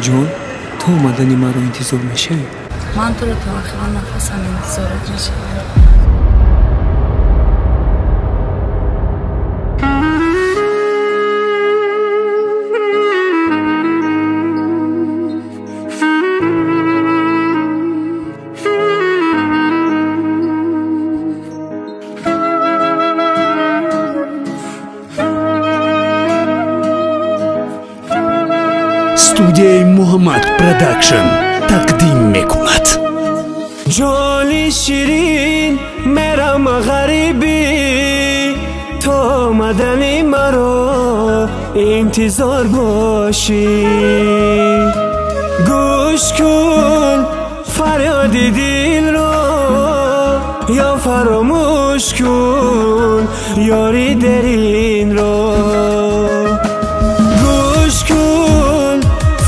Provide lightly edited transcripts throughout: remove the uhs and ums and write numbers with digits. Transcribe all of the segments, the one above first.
جون تو اومدنی مرا انتظار میشه؟ من تو رو تا آخر نفسم انتظارت میشه. استودیوی محمد پروداکشن تقدیم میکند. جالی شیرین میرم غریبی، تو مدنی مرا انتظار باشی. گوش کن فریاد دل رو یا فراموش کن یاری درین رو. گوش کن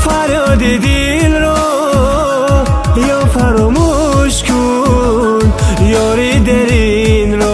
فریاد دل رو یا فراموش کن یاری درین رو.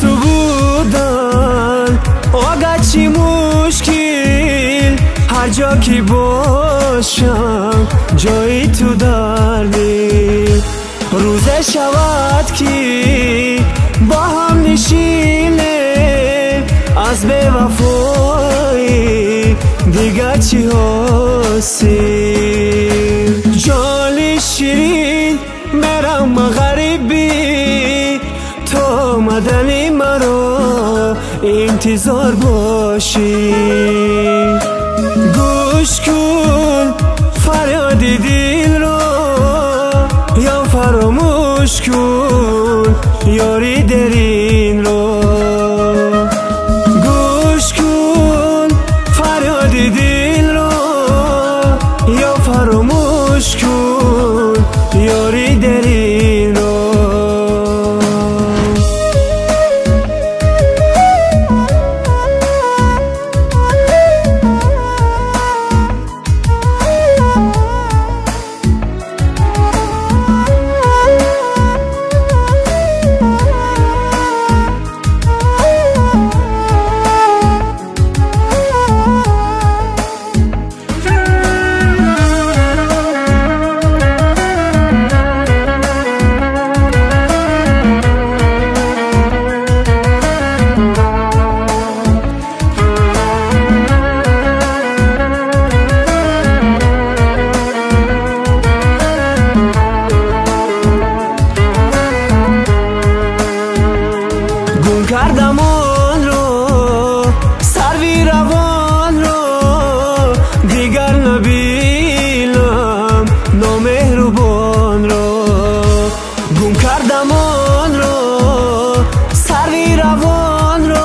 تو بودن آگه چی مشکل، هر جا که باشم جایی تو دردی. روزه شود که با هم نشینه، از به وفایی دیگر چی حاصل. جالی شیرین میرم غریبی، تو مدنی مرا انتظار باشی. گوش کن فریاد دل رو یا فراموش کن یاری درین رو. گوش کن فریاد دل رو یا فراموش کن یاری درین رو. گم کردم آن رو سروی روان رو، دیگر نبینم نامهربان رو. گم کردم آن رو سروی روان رو،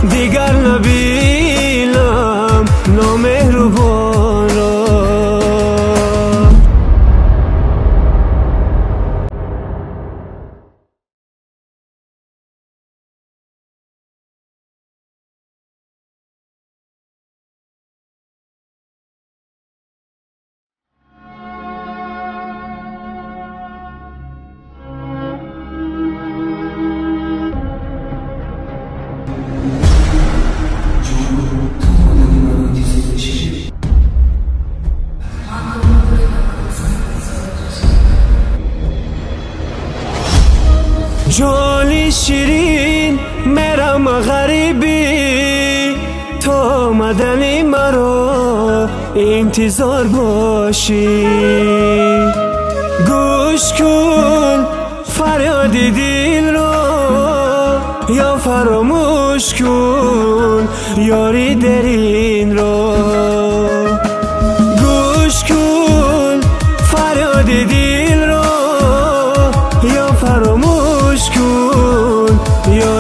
دیگر نبینم نامهربان رو. جالی شیرین میرم غریبی، تو مدنی مرا انتظار باشی. گوش کن فریاد دل رو یا فراموش فراموش کن یاری درین رو گوش کن فریاد دل رو یا فراموش کن یا